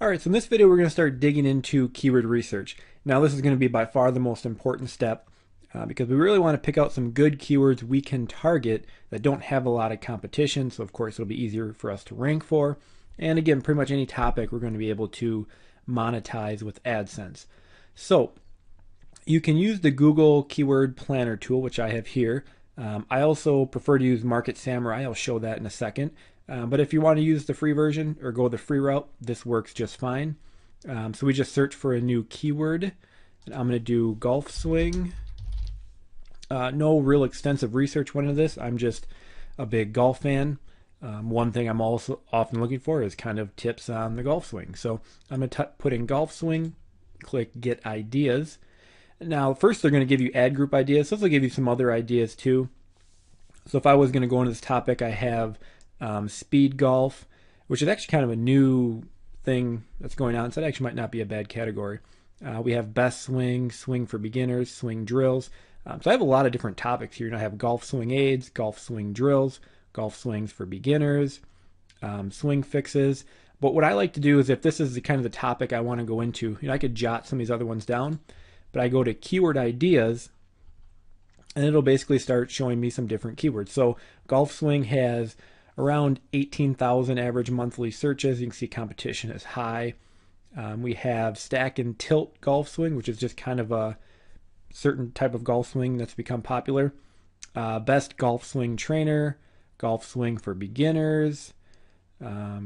All right, so in this video, we're going to start digging into keyword research. Now, this is going to be by far the most important step because we really want to pick out some good keywords we can target that don't have a lot of competition. So, of course, it'll be easier for us to rank for. And again, pretty much any topic we're going to be able to monetize with Adsense. So, you can use the Google Keyword Planner tool, which I have here. I also prefer to use Market Samurai. I'll show that in a second. But if you want to use the free version or go the free route, this works just fine. So we just search for a new keyword. And I'm going to do golf swing. No real extensive research went into this. I'm just a big golf fan. One thing I'm also often looking for is kind of tips on the golf swing. So I'm going to put in golf swing, click get ideas. Now, first they're going to give you ad group ideas. So this will give you some other ideas too. So if I was going to go into this topic, I have speed golf, which is actually kind of a new thing that's going on. So that actually might not be a bad category. We have best swing, swing for beginners, swing drills. So I have a lot of different topics here. I have golf swing aids, golf swing drills, golf swings for beginners, swing fixes. But what I like to do is if this is the kind of the topic I want to go into, I could jot some of these other ones down, but I go to keyword ideas and it'll basically start showing me some different keywords. So golf swing has around 18,000 average monthly searches. You can see competition is high. We have stack and tilt golf swing, which is just kind of a certain type of golf swing that's become popular. Best golf swing trainer, golf swing for beginners,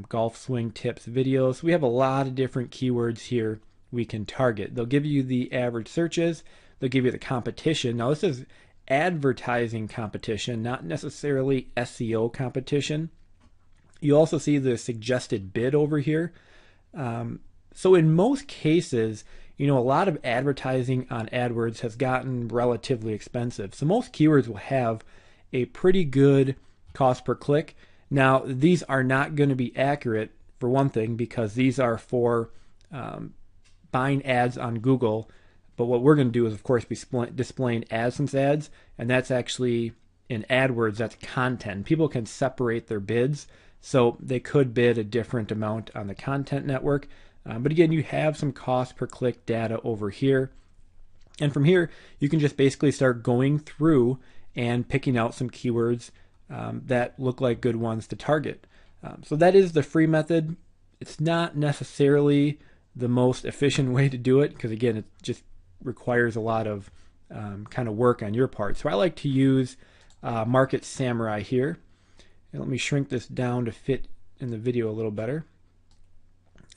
golf swing tips videos. So we have a lot of different keywords here we can target. They'll give you the average searches. They'll give you the competition. Now this is advertising competition, not necessarily SEO competition. You also see the suggested bid over here. So in most cases, a lot of advertising on AdWords has gotten relatively expensive. So most keywords will have a pretty good cost per click. Now, these are not going to be accurate for one thing because these are for buying ads on Google. But what we're going to do is, of course, be displaying Adsense ads, and that's actually in AdWords, that's content. People can separate their bids, so they could bid a different amount on the content network. But again, you have some cost per click data over here. And from here, you can just basically start going through and picking out some keywords that look like good ones to target. So that is the free method. It's not necessarily the most efficient way to do it because, again, it just requires a lot of kind of work on your part. So I like to use Market Samurai here. And let me shrink this down to fit in the video a little better.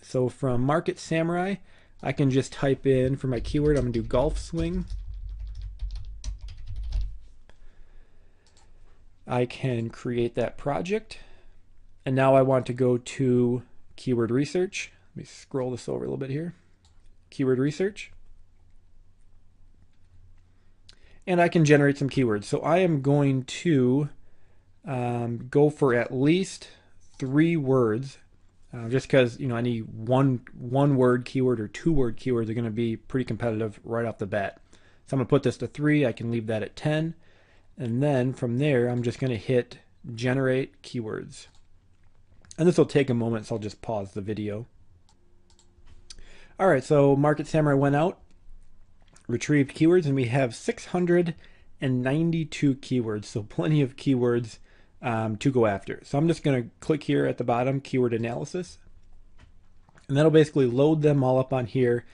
So from Market Samurai, I can just type in for my keyword, I'm going to do golf swing. I can create that project. And now I want to go to keyword research. Let me scroll this over a little bit here. Keyword research. And I can generate some keywords. So I am going to go for at least 3 words, just because any one word keyword or 2 word keywords are going to be pretty competitive right off the bat. So I'm going to put this to 3. I can leave that at 10, and then from there I'm just going to hit generate keywords. And this will take a moment, so I'll just pause the video. All right, so Market Samurai went out, retrieved keywords, and we have 692 keywords, so plenty of keywords to go after. So I'm just going to click here at the bottom, keyword analysis, and that'll basically load them all up on here.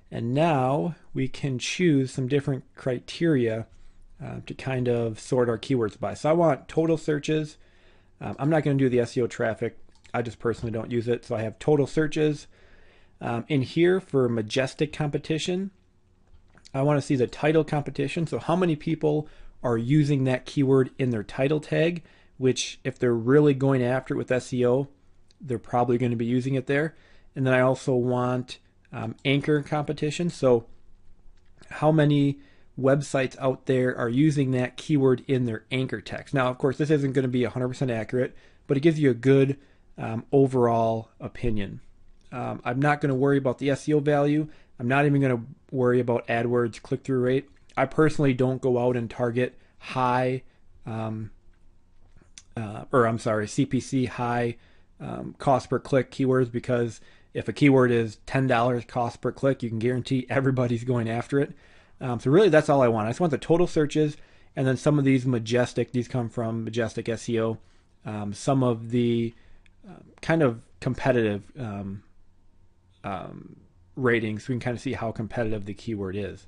And now we can choose some different criteria to kind of sort our keywords by. So I want total searches. I'm not going to do the SEO traffic. I just personally don't use it. So I have total searches. In here for majestic competition, I want to see the title competition. So how many people are using that keyword in their title tag, which if they're really going after it with SEO, they're probably going to be using it there. And then I also want anchor competition. So how many websites out there are using that keyword in their anchor text. Now, of course, this isn't going to be 100% accurate, but it gives you a good overall opinion. I'm not going to worry about the SEO value. I'm not even going to worry about AdWords click-through rate. I personally don't go out and target high, CPC high cost per click keywords because if a keyword is $10 cost per click, you can guarantee everybody's going after it. So really that's all I want. I just want the total searches, and then some of these Majestic, these come from Majestic SEO, some of the kind of competitive ratings, so we can kind of see how competitive the keyword is.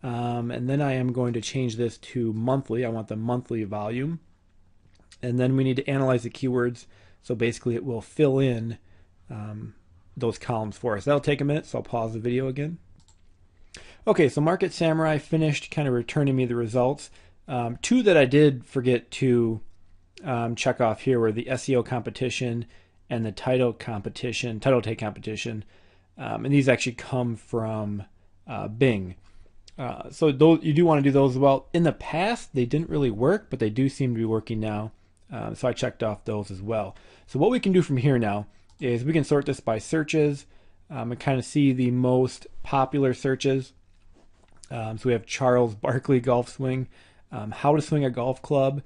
And then I am going to change this to monthly. I want the monthly volume. And then we need to analyze the keywords. So basically it will fill in those columns for us. That'll take a minute, so I'll pause the video again. Okay, so Market Samurai finished kind of returning me the results. Two that I did forget to check off here were the SEO competition and the title tag competition. And these actually come from Bing. So those, you do want to do those as well. In the past, they didn't really work, but they do seem to be working now. So I checked off those as well. So what we can do from here now is we can sort this by searches and kind of see the most popular searches. So we have Charles Barkley golf swing. How to swing a golf club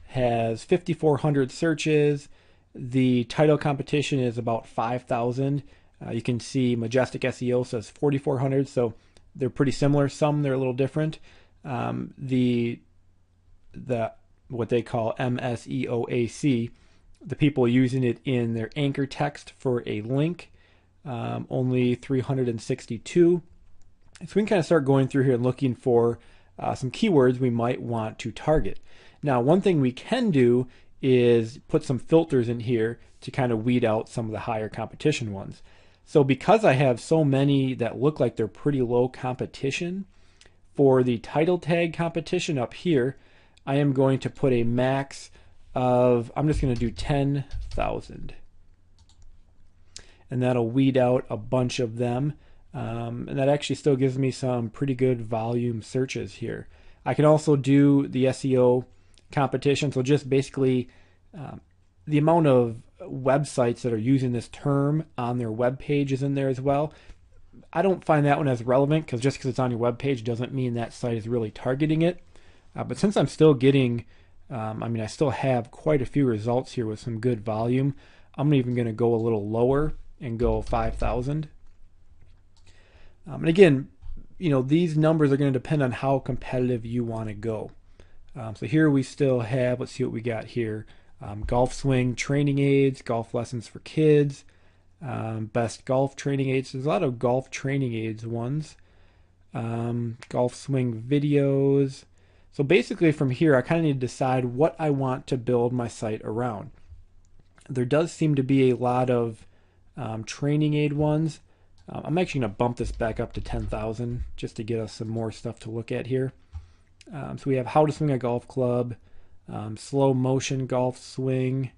has 5,400 searches. The title competition is about 5,000. You can see Majestic SEO says 4,400. So they're pretty similar. Some they're a little different. The what they call MSEOAC, the people using it in their anchor text for a link, only 362. So we can kind of start going through here and looking for some keywords we might want to target. Now, one thing we can do is put some filters in here to kind of weed out some of the higher competition ones. So because I have so many that look like they're pretty low competition, for the title tag competition up here, I am going to put a max of, I'm just going to do 10,000. And that'll weed out a bunch of them. And that actually still gives me some pretty good volume searches here. I can also do the SEO competition. So just basically the amount of websites that are using this term on their web page is in there as well. I don't find that one as relevant, because just because it's on your web page doesn't mean that site is really targeting it. But since I'm still getting, I still have quite a few results here with some good volume, I'm even going to go a little lower and go 5,000. And again, these numbers are going to depend on how competitive you want to go. So here we still have, let's see what we got here. Golf swing training aids, golf lessons for kids, best golf training aids. There's a lot of golf training aids ones. Golf swing videos. So basically from here, I kind of need to decide what I want to build my site around. There does seem to be a lot of training aid ones. I'm actually going to bump this back up to 10,000 just to get us some more stuff to look at here. So we have how to swing a golf club, slow motion golf swing.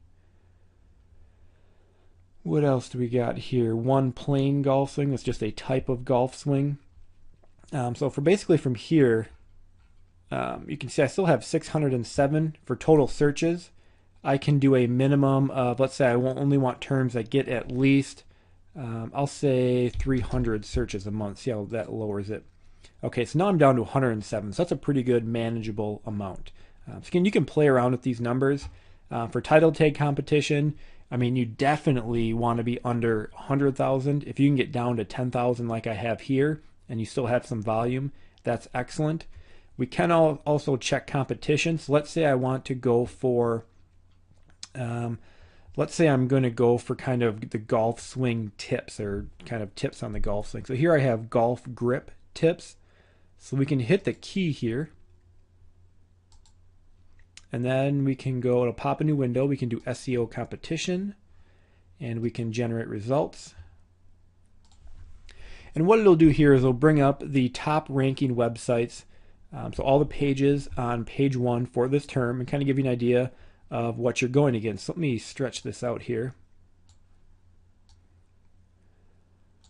What else do we got here? One plain golf swing. That's just a type of golf swing. So for basically from here, you can see I still have 607 for total searches. I can do a minimum of, let's say I only want terms that get at least, I'll say 300 searches a month. See how that lowers it. Okay, so now I'm down to 107. So that's a pretty good manageable amount. So again, you can play around with these numbers. For title tag competition, you definitely want to be under 100,000. If you can get down to 10,000 like I have here, and you still have some volume, that's excellent. We can also check competition. So let's say I want to go for, let's say I'm going to go for kind of the golf swing tips, or kind of tips on the golf swing. So here I have golf grip tips. So we can hit the key here. And then we can go, it'll pop a new window. We can do SEO competition, and we can generate results. And what it'll do here is it'll bring up the top ranking websites. So all the pages on page 1 for this term, and kind of give you an idea of what you're going against. So let me stretch this out here.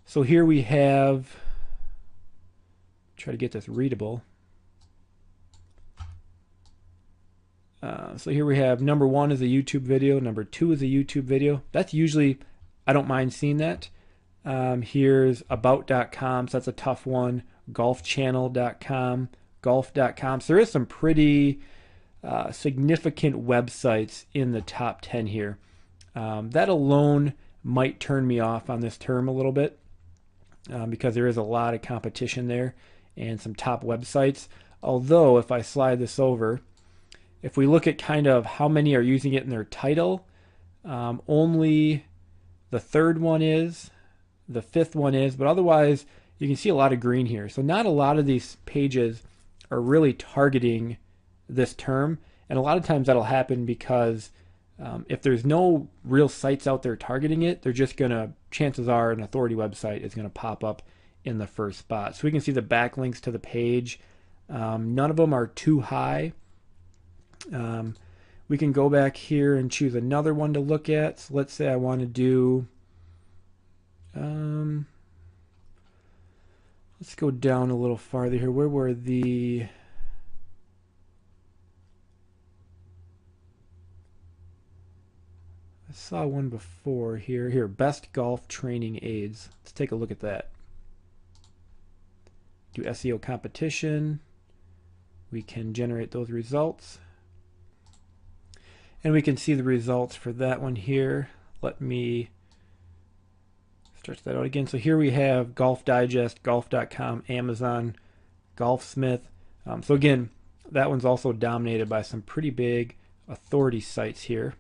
So here we have, try to get this readable. So here we have number 1 is a YouTube video, number 2 is a YouTube video. That's usually, I don't mind seeing that. Here's about.com, so that's a tough one. Golfchannel.com, golf.com. So there is some pretty significant websites in the top 10 here. That alone might turn me off on this term a little bit because there is a lot of competition there and some top websites. Although if I slide this over, if we look at kind of how many are using it in their title, only the third one is, the fifth one is, but otherwise you can see a lot of green here. So not a lot of these pages are really targeting this term, and a lot of times that'll happen because if there's no real sites out there targeting it, they're just gonna, chances are an authority website is gonna pop up in the first spot. So we can see the backlinks to the page. None of them are too high. We can go back here and choose another one to look at. So let's say I want to do, let's go down a little farther here. Where were the, I saw one before here. Here, best golf training aids. Let's take a look at that. Do SEO competition. We can generate those results. And we can see the results for that one here. Let me stretch that out again. So here we have Golf Digest, Golf.com, Amazon, Golfsmith. So again, that one's also dominated by some pretty big authority sites here.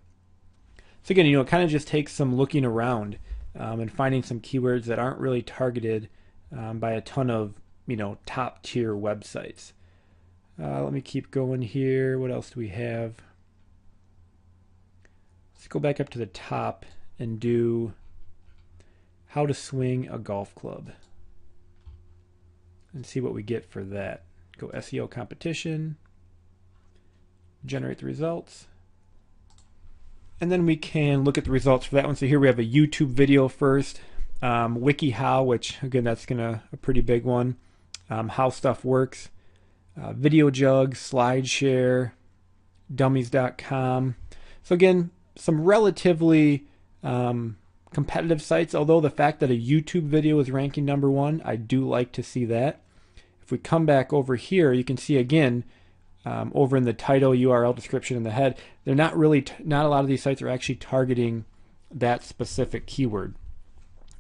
So again, it kind of just takes some looking around and finding some keywords that aren't really targeted by a ton of top tier websites. Let me keep going here. What else do we have? Let's go back up to the top and do how to swing a golf club and see what we get for that. Go SEO competition, generate the results, and then we can look at the results for that one. So here we have a YouTube video first, WikiHow, which again, that's a pretty big one, how stuff works, Video Jug, SlideShare, Dummies.com. So again, some relatively competitive sites, although the fact that a YouTube video is ranking #1, I do like to see that. If we come back over here, you can see again, over in the title, URL, description, and the head, they're not really, not a lot of these sites are actually targeting that specific keyword.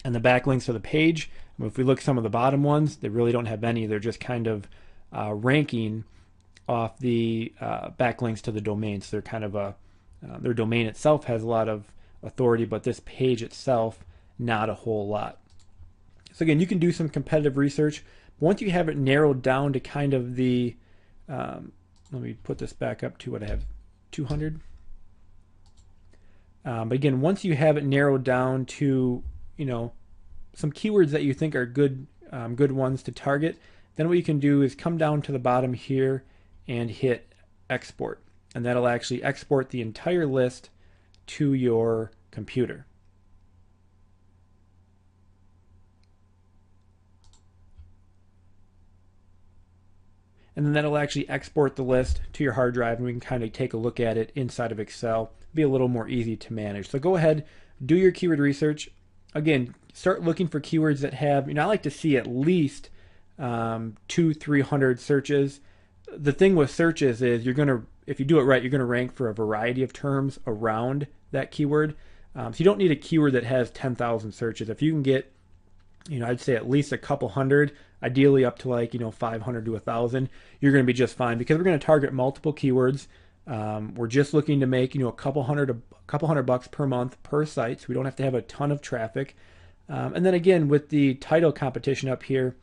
And the backlinks to the page, if we look at some of the bottom ones, they really don't have any. They're just kind of ranking off the backlinks to the domain. So they're kind of their domain itself has a lot of authority, but this page itself, not a whole lot. So again, you can do some competitive research. Once you have it narrowed down to kind of the, let me put this back up to what I have, 200. But again, once you have it narrowed down to, some keywords that you think are good, good ones to target, then what you can do is come down to the bottom here and hit export. And that'll actually export the entire list to your computer. And then that'll actually export the list to your hard drive, and we can kind of take a look at it inside of Excel. Be a little more easy to manage. So go ahead, do your keyword research. Again, start looking for keywords that have, I like to see at least 200-300 searches. The thing with searches is if you do it right, you're going to rank for a variety of terms around that keyword. So you don't need a keyword that has 10,000 searches. If you can get, I'd say at least a couple hundred, ideally up to 500 to 1,000, you're going to be just fine, because we're going to target multiple keywords. We're just looking to make, a couple hundred bucks per month per site. So we don't have to have a ton of traffic. And then again, with the title competition up here,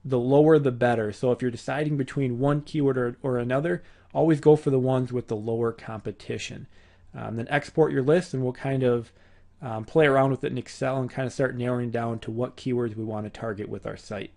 the lower the better. So if you're deciding between one keyword or another, always go for the ones with the lower competition. Then export your list, and we'll kind of play around with it in Excel and kind of start narrowing down to what keywords we want to target with our site.